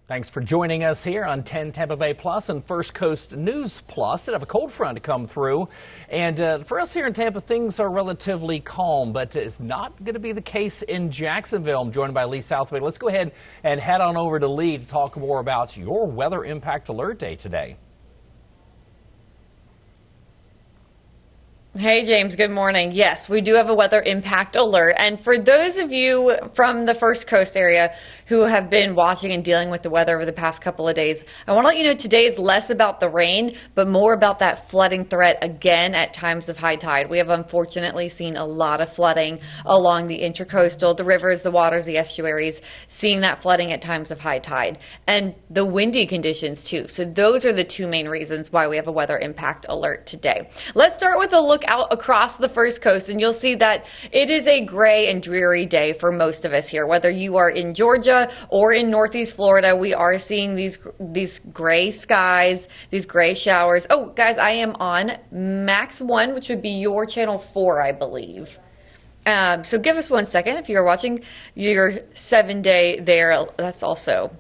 Thanks for joining us here on 10 Tampa Bay Plus and First Coast News Plus. Did have a cold front to come through. And for us here in Tampa, things are relatively calm, but it's not going to be the case in Jacksonville. I'm joined by Lee Southway. Let's go ahead and head on over to Lee to talk more about your weather impact alert day today. Hey, James. Good morning. Yes, we do have a weather impact alert. And for those of you from the First Coast area who have been watching and dealing with the weather over the past couple of days, I want to let you know today is less about the rain, but more about that flooding threat again at times of high tide. We have unfortunately seen a lot of flooding along the intracoastal, the rivers, the waters, the estuaries, seeing that flooding at times of high tide. And the windy conditions too. So those are the two main reasons why we have a weather impact alert today. Let's start with a look out across the First Coast, and you'll see that it is a gray and dreary day for most of us here. Whether you are in Georgia or in Northeast Florida, we are seeing these gray skies, these gray showers. Oh, guys, I am on Max 1, which would be your channel 4, I believe. So give us 1 second. If you're watching your 7-day there, that's also...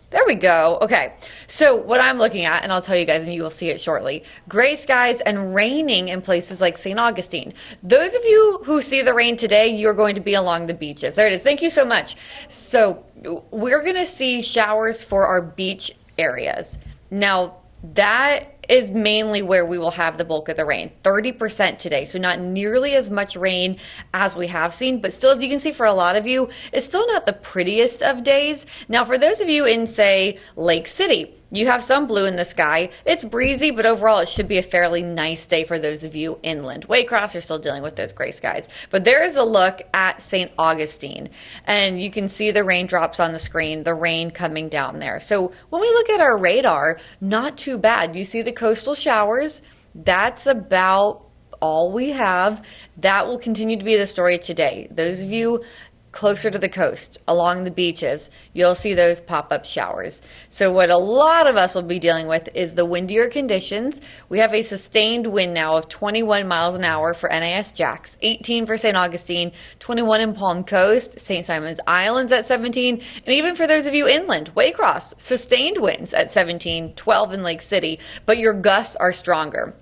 There we go. Okay, so what I'm looking at, and I'll tell you guys, and you will see it shortly, gray skies and raining in places like St. Augustine. Those of you who see the rain today, you're going to be along the beaches. There it is. Thank you so much. So we're going to see showers for our beach areas. Now, that is mainly where we will have the bulk of the rain, 30% today. So not nearly as much rain as we have seen, but still, as you can see, for a lot of you, it's still not the prettiest of days. Now, for those of you in, say, Lake City, you have some blue in the sky. It's breezy, but overall it should be a fairly nice day for those of you inland. Waycross are still dealing with those gray skies. But there is a look at St. Augustine, and you can see the raindrops on the screen, the rain coming down there. So when we look at our radar, not too bad. You see the coastal showers. That's about all we have. That will continue to be the story today. Those of you closer to the coast, along the beaches, you'll see those pop-up showers. So what a lot of us will be dealing with is the windier conditions. We have a sustained wind now of 21 miles an hour for NAS Jax, 18 for St. Augustine, 21 in Palm Coast, St. Simon's Islands at 17, and even for those of you inland, Waycross, sustained winds at 17, 12 in Lake City, but your gusts are stronger.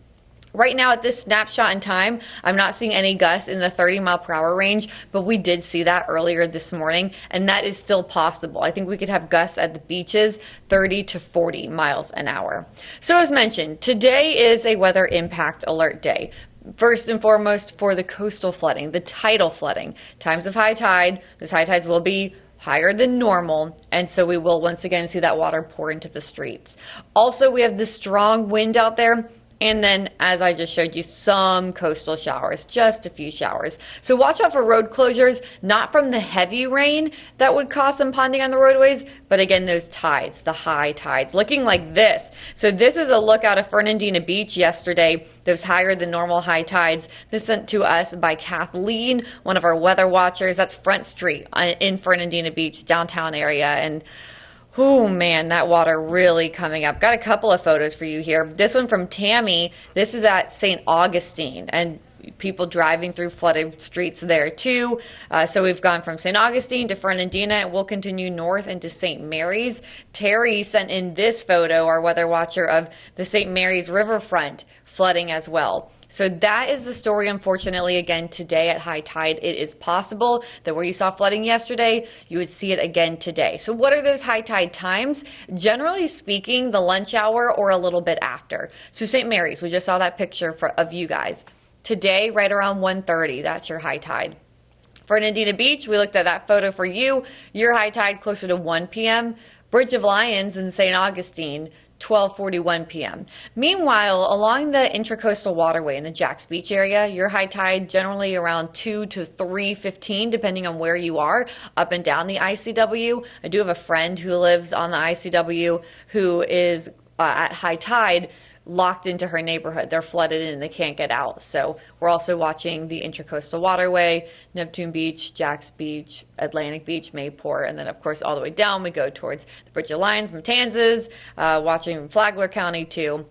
Right now at this snapshot in time, I'm not seeing any gusts in the 30-mile-per-hour range, but we did see that earlier this morning, and that is still possible. I think we could have gusts at the beaches 30 to 40 miles an hour. So as mentioned, today is a weather impact alert day. First and foremost for the coastal flooding, the tidal flooding. Times of high tide, those high tides will be higher than normal, and so we will once again see that water pour into the streets. Also, we have the strong wind out there. And then, as I just showed you, some coastal showers, just a few showers. So watch out for road closures, not from the heavy rain that would cause some ponding on the roadways, but again, those tides, the high tides, looking like this. So this is a look out of Fernandina Beach yesterday, those higher than normal high tides. This sent to us by Kathleen, one of our weather watchers. That's Front Street in Fernandina Beach, downtown area. And oh man, that water really coming up. Got a couple of photos for you here. This one from Tammy. This is at St. Augustine, and people driving through flooded streets there too. So we've gone from St. Augustine to Fernandina, and we'll continue north into St. Mary's. Terry sent in this photo, our weather watcher, of the St. Mary's riverfront flooding as well. So that is the story, unfortunately, again, today at high tide. It is possible that where you saw flooding yesterday, you would see it again today. So what are those high tide times? Generally speaking, the lunch hour or a little bit after. So St. Mary's, we just saw that picture of you guys. Today, right around 1:30, that's your high tide. Fernandina Beach, we looked at that photo for you. Your high tide closer to 1 p.m. Bridge of Lions in St. Augustine, 12:41 p.m. Meanwhile, along the Intracoastal Waterway in the Jax Beach area, your high tide generally around 2 to 3:15, depending on where you are, up and down the ICW. I do have a friend who lives on the ICW who is at high tide locked into her neighborhood. They're flooded in and they can't get out. So we're also watching the Intracoastal Waterway, Neptune Beach, Jax Beach, Atlantic Beach, Mayport, and then of course all the way down we go towards the Bridge of Lions, Matanzas, watching Flagler County too.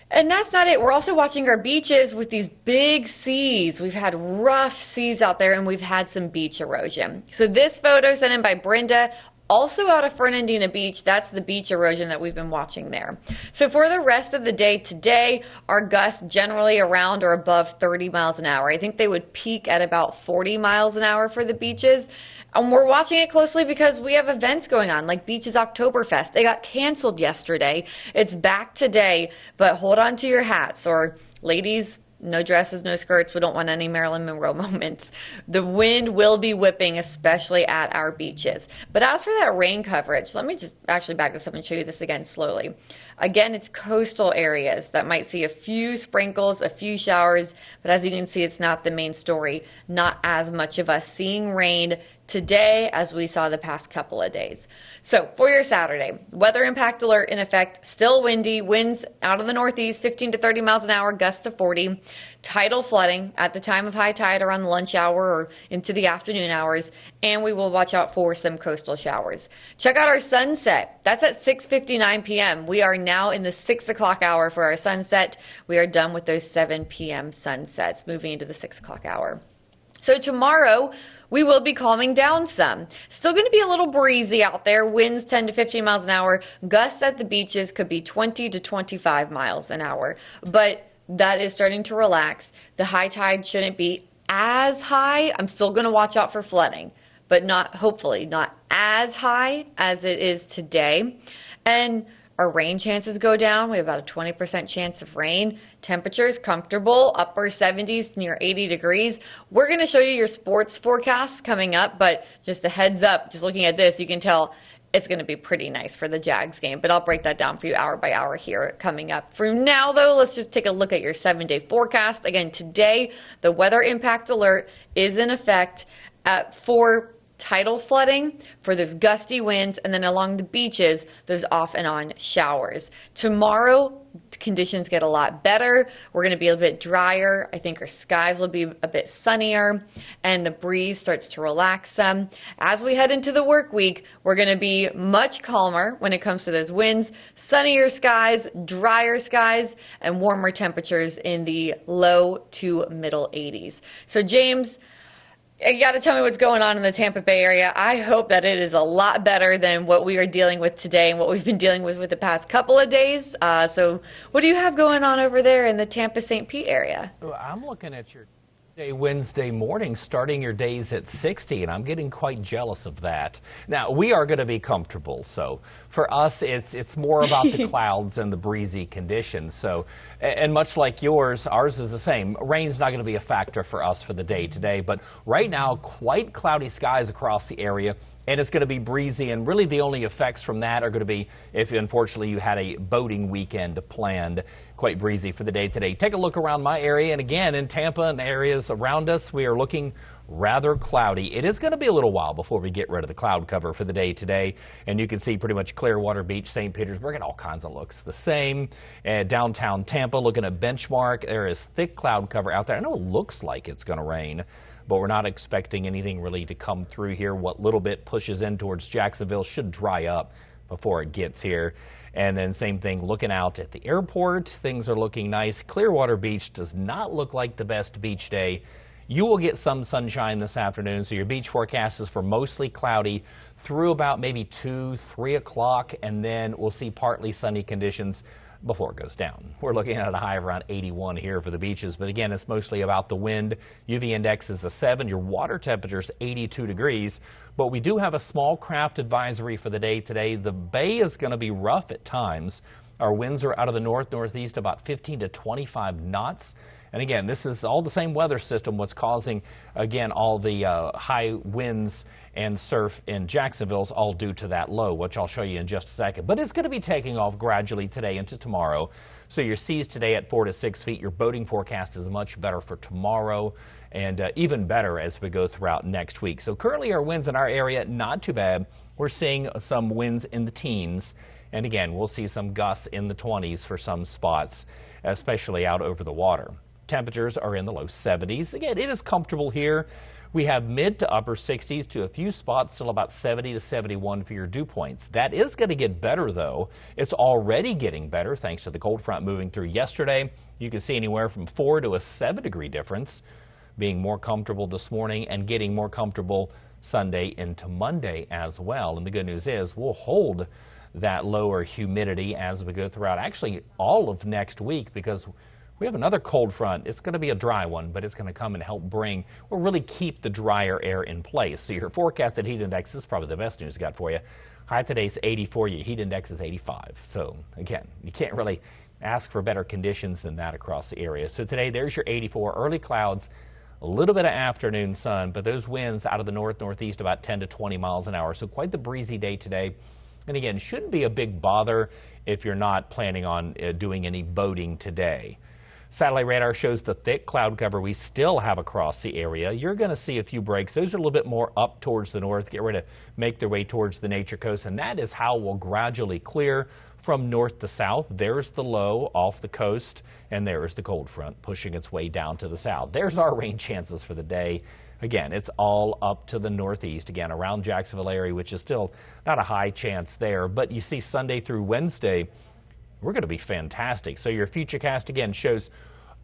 And that's not it. We're also watching our beaches with these big seas. We've had rough seas out there and we've had some beach erosion. So this photo sent in by Brenda, Also out of Fernandina Beach, that's the beach erosion that we've been watching there. So for the rest of the day today, our gusts generally around or above 30 miles an hour. I think they would peak at about 40 miles an hour for the beaches. And we're watching it closely because we have events going on, like Beaches Oktoberfest. They got canceled yesterday. It's back today, but hold on to your hats. Or ladies, no dresses, no skirts. We don't want any Marilyn Monroe moments. The wind will be whipping, especially at our beaches. But as for that rain coverage, let me just actually back this up and show you this again slowly. Again, it's coastal areas that might see a few sprinkles, a few showers, but as you can see, it's not the main story. Not as much of us seeing rain today as we saw the past couple of days. So for your Saturday, weather impact alert in effect, still windy, winds out of the northeast, 15 to 30 miles an hour, gusts to 40. Tidal flooding at the time of high tide around the lunch hour or into the afternoon hours, and we will watch out for some coastal showers. Check out our sunset. That's at 6:59 p.m. We are now in the 6 o'clock hour for our sunset. We are done with those 7 p.m. sunsets, moving into the 6 o'clock hour. So tomorrow, we will be calming down some. Still going to be a little breezy out there. Winds 10 to 15 miles an hour. Gusts at the beaches could be 20 to 25 miles an hour. But that is starting to relax. The high tide shouldn't be as high. I'm still going to watch out for flooding, but hopefully not as high as it is today. And our rain chances go down. We have about a 20% chance of rain. Temperatures comfortable, upper 70s, near 80 degrees. We're going to show you your sports forecasts coming up, but just a heads up, just looking at this, you can tell it's going to be pretty nice for the Jags game, but I'll break that down for you hour by hour here coming up. For now, though, let's just take a look at your 7-day forecast. Again, today, the weather impact alert is in effect for tidal flooding, for those gusty winds, and then along the beaches, those off and on showers. Tomorrow, conditions get a lot better. We're going to be a bit drier. I think our skies will be a bit sunnier, and the breeze starts to relax some. As we head into the work week, we're going to be much calmer when it comes to those winds, sunnier skies, drier skies, and warmer temperatures in the low to middle 80s. So, James, you got to tell me what's going on in the Tampa Bay area. I hope that it is a lot better than what we are dealing with today and what we've been dealing with the past couple of days. So what do you have going on over there in the Tampa-St. Pete area? Well, I'm looking at your Wednesday morning, starting your days at 60, and I'm getting quite jealous of that. Now, we are going to be comfortable, so for us, it's more about the clouds and the breezy conditions. So, and much like yours, ours is the same. Rain's not going to be a factor for us for the day today, but right now, quite cloudy skies across the area, and it's going to be breezy, and really the only effects from that are going to be if, unfortunately, you had a boating weekend planned. Quite breezy for the day today. Take a look around my area, and again, in Tampa and areas around us, we are looking rather cloudy. It is going to be a little while before we get rid of the cloud cover for the day today, and you can see pretty much Clearwater Beach, St. Petersburg, and all kinds of looks the same. Downtown Tampa, looking at Benchmark, there is thick cloud cover out there. I know it looks like it's going to rain, but we're not expecting anything really to come through here. What little bit pushes in towards Jacksonville should dry up before it gets here. And then same thing looking out at the airport. Things are looking nice. Clearwater Beach does not look like the best beach day. You will get some sunshine this afternoon, so your beach forecast is for mostly cloudy through about maybe 2, 3 o'clock, and then we'll see partly sunny conditions before it goes down. We're looking at a high of around 81 here for the beaches, but again, it's mostly about the wind. UV index is a 7. Your water temperature is 82 degrees, but we do have a small craft advisory for the day today. The bay is going to be rough at times. Our winds are out of the northeast about 15 to 25 knots. And again, this is all the same weather system what's causing, again, all the high winds and surf in Jacksonville is all due to that low, which I'll show you in just a second. But it's going to be taking off gradually today into tomorrow. So your seas today at 4 to 6 feet. Your boating forecast is much better for tomorrow and even better as we go throughout next week. So currently our winds in our area, not too bad. We're seeing some winds in the teens. And again, we'll see some gusts in the 20s for some spots, especially out over the water. Temperatures are in the low 70s. Again, it is comfortable here. We have mid to upper 60s to a few spots, still about 70 to 71 for your dew points. That is going to get better, though. It's already getting better thanks to the cold front moving through yesterday. You can see anywhere from 4 to a 7 degree difference, being more comfortable this morning and getting more comfortable Sunday into Monday as well. And the good news is we'll hold that lower humidity as we go throughout actually all of next week, because we have another cold front. It's going to be a dry one, but it's going to come and help or really keep the drier air in place. So your forecasted heat index is probably the best news I got for you. High today's 84, your heat index is 85. So again, you can't really ask for better conditions than that across the area. So today there's your 84, early clouds, a little bit of afternoon sun, but those winds out of the northeast about 10 to 20 miles an hour. So quite the breezy day today. And again, shouldn't be a big bother if you're not planning on doing any boating today. Satellite radar shows the thick cloud cover we still have across the area. You're going to see a few breaks. Those are a little bit more up towards the north, get ready to make their way towards the nature coast, and that is how we'll gradually clear from north to south. There's the low off the coast, and there's the cold front pushing its way down to the south. There's our rain chances for the day. Again, it's all up to the northeast, again, around Jacksonville area, which is still not a high chance there. But you see Sunday through Wednesday, we're going to be fantastic. So your futurecast, again, shows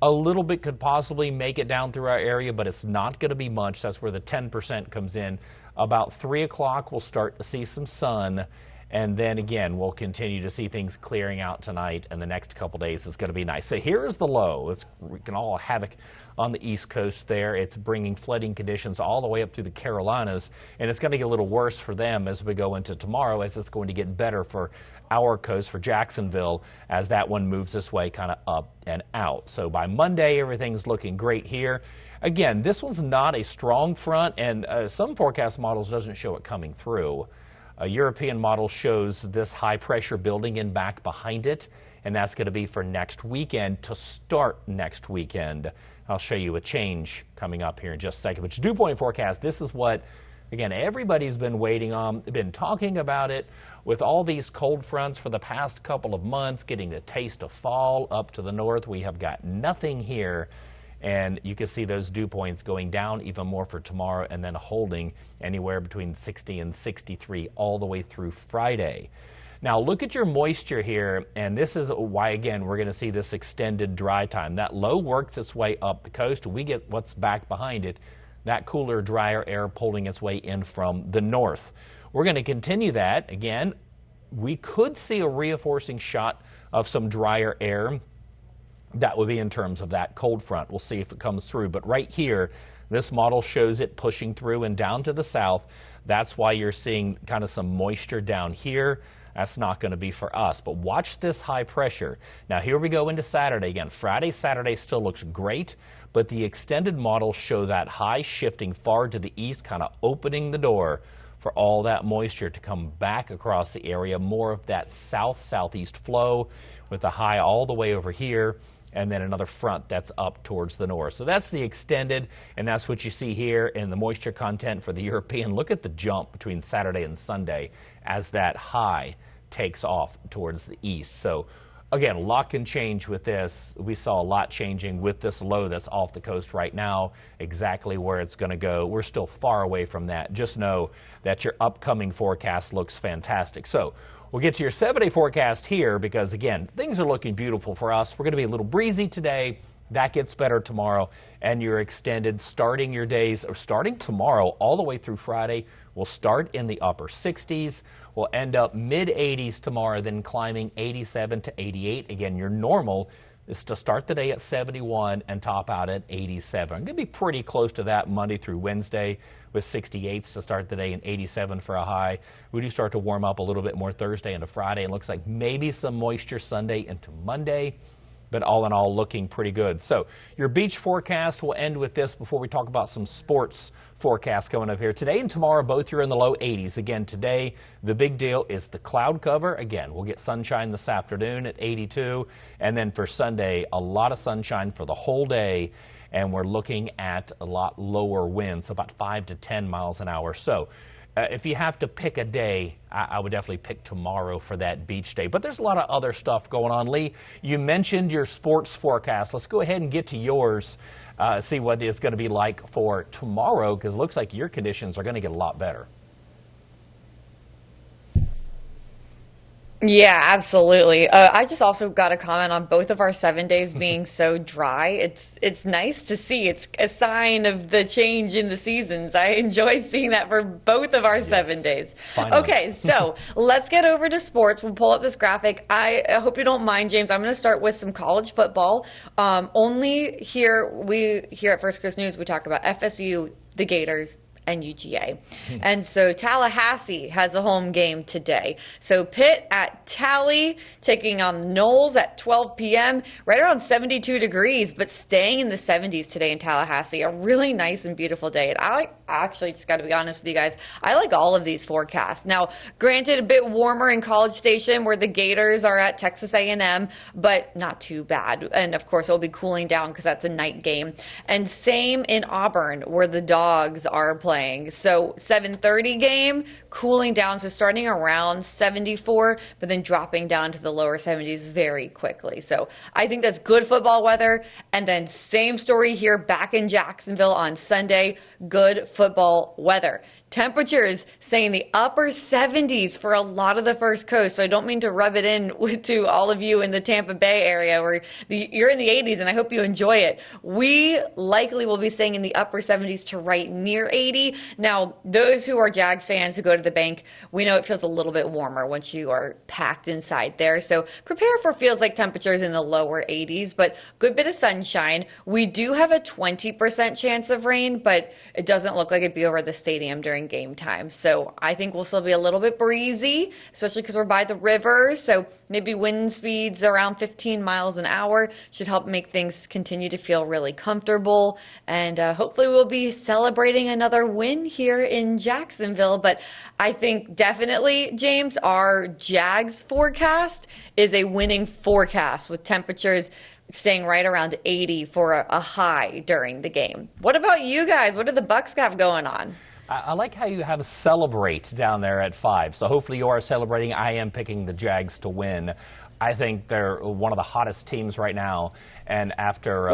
a little bit could possibly make it down through our area, but it's not going to be much. That's where the 10% comes in. About 3 o'clock, we'll start to see some sun. And then again, we'll continue to see things clearing out tonight, and the next couple days is going to be nice. So here is the low. It's wreaking all havoc on the East Coast there. It's bringing flooding conditions all the way up through the Carolinas, and it's going to get a little worse for them as we go into tomorrow, as it's going to get better for our coast, for Jacksonville, as that one moves this way kind of up and out. So by Monday, everything's looking great here. Again, this one's not a strong front, and some forecast models doesn't show it coming through. A European model shows this high pressure building in back behind it, and that's going to be for next weekend, to start next weekend. I'll show you a change coming up here in just a second. But your dew point forecast, this is what, again, everybody's been waiting on, been talking about it with all these cold fronts for the past couple of months, getting the taste of fall up to the north. We have got nothing here. And you can see those dew points going down even more for tomorrow, and then holding anywhere between 60 and 63 all the way through Friday. Now look at your moisture here, and this is why, again, we're going to see this extended dry time. That low works its way up the coast. We get what's back behind it, that cooler, drier air pulling its way in from the north. We're going to continue that. Again, we could see a reinforcing shot of some drier air. That would be in terms of that cold front. We'll see if it comes through. But right here, this model shows it pushing through and down to the south. That's why you're seeing kind of some moisture down here. That's not going to be for us. But watch this high pressure. Now here we go into Saturday again. Friday, Saturday still looks great, but the extended models show that high shifting far to the east, kind of opening the door for all that moisture to come back across the area. More of that south-southeast flow with the high all the way over here, and then another front that's up towards the north. So that's the extended, and that's what you see here in the moisture content for the European. Look at the jump between Saturday and Sunday as that high takes off towards the east. So again, a lot can change with this. We saw a lot changing with this low that's off the coast right now, exactly where it's going to go. We're still far away from that. Just know that your upcoming forecast looks fantastic. So we'll get to your 7-day forecast here, because again, things are looking beautiful for us. We're going to be a little breezy today. That gets better tomorrow, and your extended starting your days, or starting tomorrow all the way through Friday, will start in the upper 60s. We'll end up mid-80s tomorrow, then climbing 87 to 88. Again, your normal is to start the day at 71 and top out at 87. I'm going to be pretty close to that Monday through Wednesday, with 68s to start the day and 87 for a high. We do start to warm up a little bit more Thursday into Friday. It looks like maybe some moisture Sunday into Monday, but all in all, looking pretty good. So your beach forecast, will end with this before we talk about some sports forecasts coming up here. Today and tomorrow, both you're in the low 80s. Again, today, the big deal is the cloud cover. Again, we'll get sunshine this afternoon at 82. And then for Sunday, a lot of sunshine for the whole day. And we're looking at a lot lower winds, about 5 to 10 miles an hour. So if you have to pick a day, I would definitely pick tomorrow for that beach day. But there's a lot of other stuff going on. Lee, you mentioned your sports forecast. Let's go ahead and get to yours, see what it's going to be like for tomorrow, because it looks like your conditions are going to get a lot better. Yeah, absolutely. I just also got a comment on both of our 7 days being so dry. It's nice to see. It's a sign of the change in the seasons. I enjoy seeing that for both of our 7 days. Finally. Okay, so let's get over to sports. We'll pull up this graphic. I hope you don't mind, James. I'm going to start with some college football. Only here at First Coast News, we talk about FSU, the Gators, and UGA. And so Tallahassee has a home game today. So Pitt at Tally taking on Knowles at 12 p.m. right around 72 degrees, but staying in the 70s today in Tallahassee. A really nice and beautiful day. And I actually just got to be honest with you guys, I like all of these forecasts. Now, granted, a bit warmer in College Station where the Gators are at Texas A&M, but not too bad. And of course, it'll be cooling down because that's a night game. And same in Auburn where the Dogs are playing. So 7:30 game, cooling down, so starting around 74, but then dropping down to the lower 70s very quickly. So I think that's good football weather. And then same story here back in Jacksonville on Sunday, good football weather. Temperatures saying the upper 70s for a lot of the First Coast. So I don't mean to rub it in to all of you in the Tampa Bay area where you're in the 80s and I hope you enjoy it. We likely will be staying in the upper 70s to right near 80. Now, those who are Jags fans who go to the bank, we know it feels a little bit warmer once you are packed inside there. So prepare for feels like temperatures in the lower 80s, but good bit of sunshine. We do have a 20% chance of rain, but it doesn't look like it'd be over the stadium during game time. So I think we'll still be a little bit breezy, especially because we're by the river. So maybe wind speeds around 15 miles an hour should help make things continue to feel really comfortable. And hopefully we'll be celebrating another win here in Jacksonville. But I think definitely, James, our Jags forecast is a winning forecast with temperatures staying right around 80 for a high during the game. What about you guys? What do the Bucks have going on? I like how you have a celebrate down there at 5. So hopefully you are celebrating. I am picking the Jags to win. I think they're one of the hottest teams right now. And after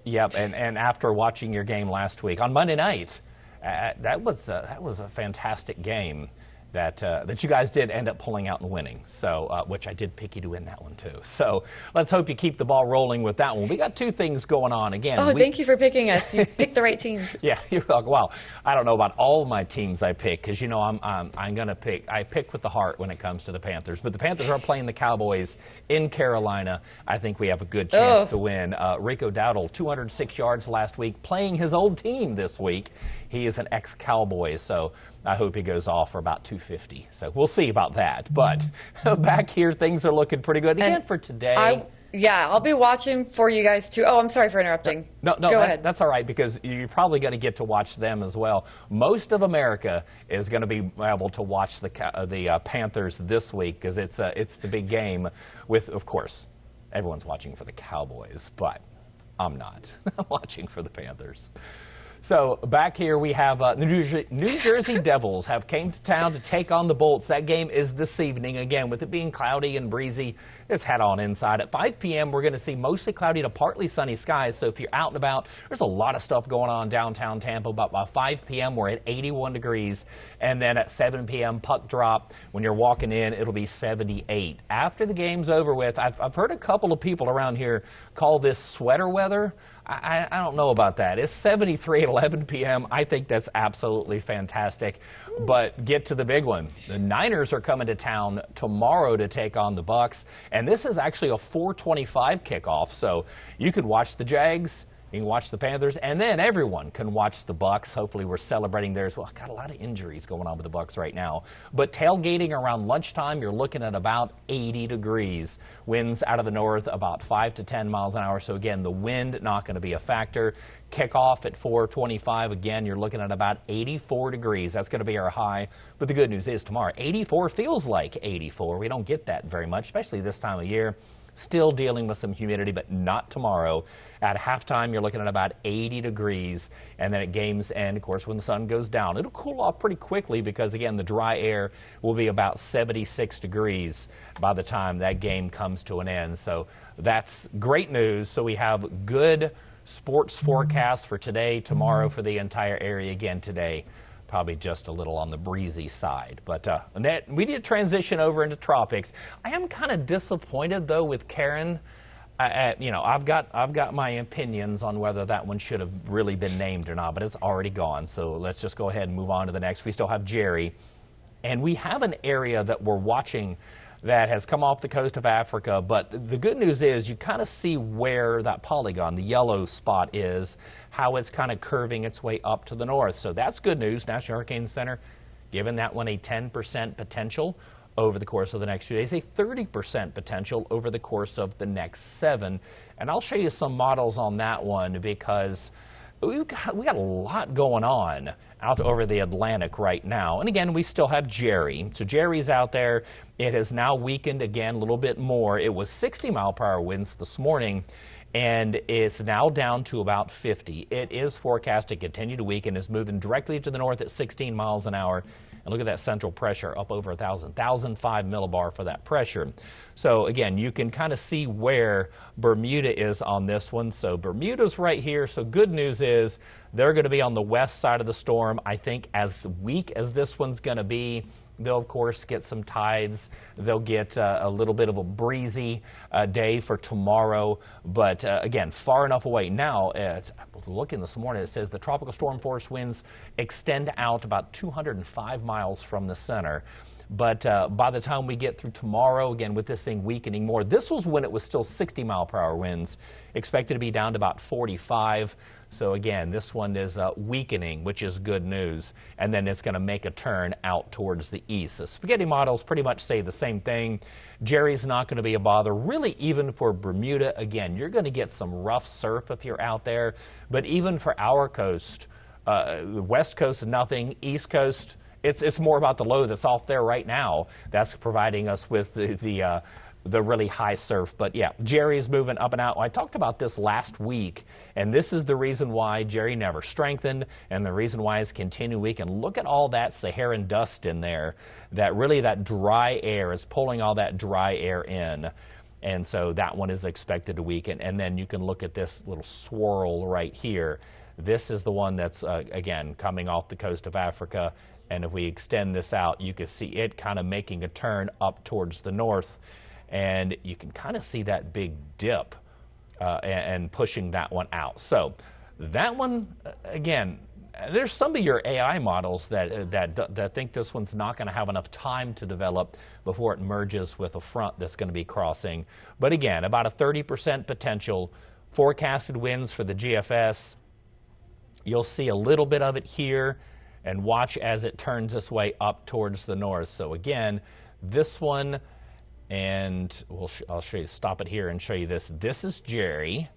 and after watching your game last week on Monday night, that was a fantastic game that you guys did end up pulling out and winning. So, which I did pick you to win that one too. So let's hope you keep the ball rolling with that one. We got two things going on again. Oh, thank you for picking us. You picked the right teams. Yeah, you're welcome. Well, I don't know about all of my teams I pick because I'm gonna pick. I pick with the heart when it comes to the Panthers. But the Panthers are playing the Cowboys in Carolina. I think we have a good chance to win. Rico Dowdle, 206 yards last week, playing his old team this week. He is an ex-Cowboy, so I hope he goes off for about 250. So we'll see about that. But back here, things are looking pretty good. Again, for today. I'll be watching for you guys, too. Oh, I'm sorry for interrupting. No, go ahead. That's all right, because you're probably going to get to watch them as well. Most of America is going to be able to watch the Panthers this week because it's the big game with, of course, everyone's watching for the Cowboys, but I'm not. I'm watching for the Panthers. So back here we have New Jersey Devils have came to town to take on the Bolts. That game is this evening. Again, with it being cloudy and breezy, it's head on inside. At 5 p.m., we're going to see mostly cloudy to partly sunny skies. So if you're out and about, there's a lot of stuff going on downtown Tampa. But by 5 p.m., we're at 81 degrees. And then at 7 p.m., puck drop. When you're walking in, it'll be 78. After the game's over with, I've heard a couple of people around here call this sweater weather. I don't know about that. It's 73 at 11 p.m. I think that's absolutely fantastic. But get to the big one. The Niners are coming to town tomorrow to take on the Bucks. And this is actually a 4:25 kickoff. So you could watch the Jags. You can watch the Panthers, and then everyone can watch the Bucks. Hopefully we're celebrating there as well. Got a lot of injuries going on with the Bucks right now. But tailgating around lunchtime, you're looking at about 80 degrees. Winds out of the north about 5 to 10 miles an hour. So again, the wind not going to be a factor. Kickoff at 4:25. Again, you're looking at about 84 degrees. That's going to be our high. But the good news is tomorrow, 84 feels like 84. We don't get that very much, especially this time of year. Still dealing with some humidity, but not tomorrow. At halftime, you're looking at about 80 degrees. And then at game's end, of course, when the sun goes down, it'll cool off pretty quickly because, again, the dry air will be about 76 degrees by the time that game comes to an end. So that's great news. So we have good sports forecasts for today, tomorrow for the entire area. Again, today, probably just a little on the breezy side. But we need to transition over into tropics. I am kind of disappointed, though, with Karen. I've got my opinions on whether that one should have really been named or not, but it's already gone. So let's just go ahead and move on to the next. We still have Jerry. And we have an area that we're watching that has come off the coast of Africa. But the good news is you kind of see where that polygon, the yellow spot is, how it's kind of curving its way up to the north. So that's good news. National Hurricane Center giving that one a 10% potential over the course of the next few days, a 30% potential over the course of the next 7. And I'll show you some models on that one because we got a lot going on out over the Atlantic right now. And again, we still have Jerry. So Jerry's out there. It has now weakened again a little bit more. It was 60-mile-per-hour winds this morning, and it's now down to about 50. It is forecast to continue to weaken. It's moving directly to the north at 16 miles an hour. And look at that central pressure up over 1,005 millibar for that pressure. So again, you can kind of see where Bermuda is on this one. So Bermuda's right here. So good news is they're going to be on the west side of the storm. I think as weak as this one's going to be, they'll, of course, get some tides. They'll get a little bit of a breezy day for tomorrow. But, again, far enough away. Now, I was looking this morning, it says the tropical storm force winds extend out about 205 miles from the center. But by the time we get through tomorrow, again, with this thing weakening more, this was when it was still 60-mile-per-hour winds, expected to be down to about 45. So, again, this one is weakening, which is good news. And then it's going to make a turn out towards the east. The spaghetti models pretty much say the same thing. Jerry's not going to be a bother, really, even for Bermuda. Again, you're going to get some rough surf if you're out there. But even for our coast, the west coast, nothing. East coast, it's more about the low that's off there right now that's providing us with the really high surf. But yeah, Jerry's moving up and out. I talked about this last week, and this is the reason why Jerry never strengthened and the reason why it's continuing weak. And look at all that Saharan dust in there, that dry air is pulling all that dry air in. And so that one is expected to weaken. And then you can look at this little swirl right here. This is the one that's, again, coming off the coast of Africa. And if we extend this out, you can see it kind of making a turn up towards the north. And you can kind of see that big dip and pushing that one out. So that one, again, there's some of your AI models that think this one's not going to have enough time to develop before it merges with a front that's going to be crossing. But again, about a 30% potential. Forecasted winds for the GFS. You'll see a little bit of it here. And watch as it turns this way up towards the north. So again, this one, and I'll show you, stop it here and show you this. This is Jerry,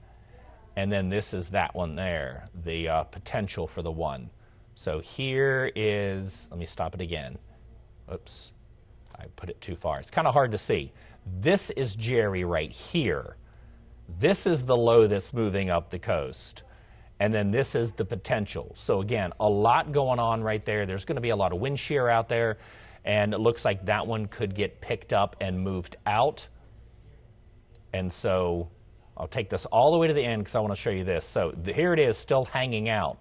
and then this is that one there, the potential for the one. So here is, let me stop it again. Oops, I put it too far. It's kind of hard to see. This is Jerry right here. This is the low that's moving up the coast. And then this is the potential. So again, a lot going on right there. There's going to be a lot of wind shear out there. And it looks like that one could get picked up and moved out. And so I'll take this all the way to the end because I want to show you this. So here it is, still hanging out.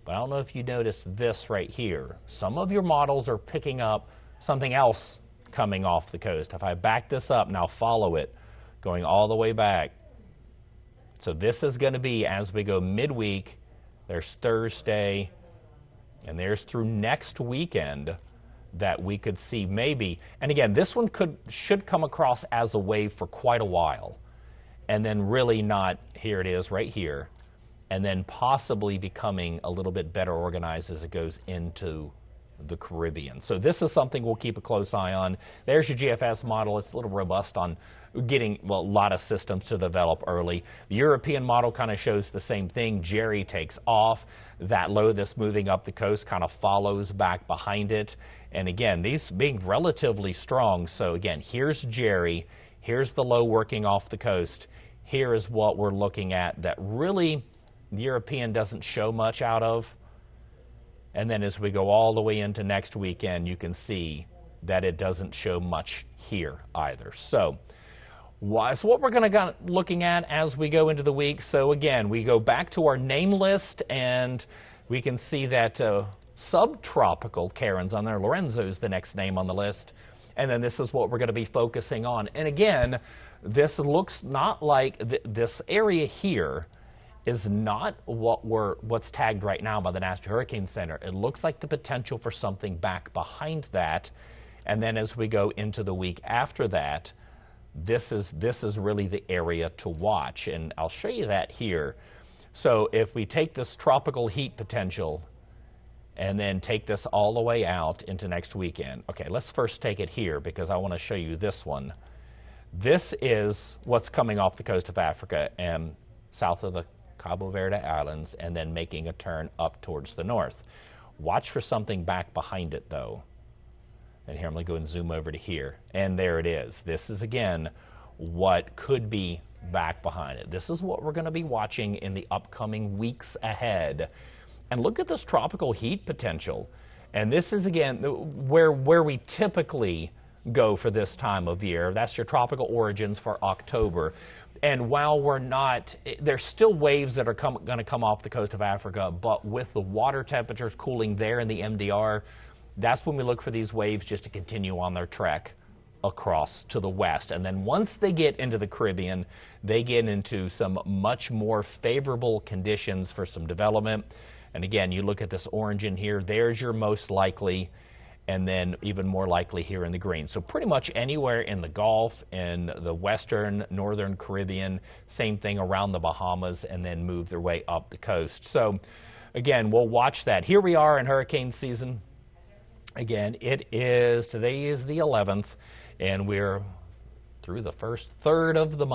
But I don't know if you noticed this right here. Some of your models are picking up something else coming off the coast. If I back this up, now follow it, going all the way back. So this is going to be, as we go midweek, there's Thursday, and there's through next weekend that we could see maybe. And again, this one should come across as a wave for quite a while. And then really not, here it is right here, and then possibly becoming a little bit better organized as it goes into the Caribbean. So this is something we'll keep a close eye on. There's your GFS model. It's a little robust on getting, well, a lot of systems to develop early. The European model kind of shows the same thing. Jerry takes off. That low that's moving up the coast kind of follows back behind it. And again, these being relatively strong. So again, here's Jerry. Here's the low working off the coast. Here is what we're looking at that really the European doesn't show much out of. And then as we go all the way into next weekend, you can see that it doesn't show much here either. So what we're going to go looking at as we go into the week. So again, we go back to our name list, and we can see that subtropical Karens on there. Lorenzo's the next name on the list. And then this is what we're going to be focusing on. And again, this looks not like this area here is not what's tagged right now by the National Hurricane Center. It looks like the potential for something back behind that. And then as we go into the week after that, this is really the area to watch. And I'll show you that here. So if we take this tropical heat potential and then take this all the way out into next weekend. Okay, let's first take it here because I want to show you this one. This is what's coming off the coast of Africa and south of the Cabo Verde Islands and then making a turn up towards the north. Watch for something back behind it though. And here I'm going to go and zoom over to here. And there it is. This is again what could be back behind it. This is what we're going to be watching in the upcoming weeks ahead. And look at this tropical heat potential. And this is, again, where we typically go for this time of year. That's your tropical origins for October. And while we're not, there's still waves that are going to come off the coast of Africa, but with the water temperatures cooling there in the MDR, that's when we look for these waves just to continue on their trek across to the west. And then once they get into the Caribbean, they get into some much more favorable conditions for some development. And again, you look at this orange in here, there's your most likely, and then even more likely here in the green. So pretty much anywhere in the Gulf, in the western, northern Caribbean, same thing around the Bahamas, and then move their way up the coast. So again, we'll watch that. Here we are in hurricane season. Again, today is the 11th, and we're through the first third of the month.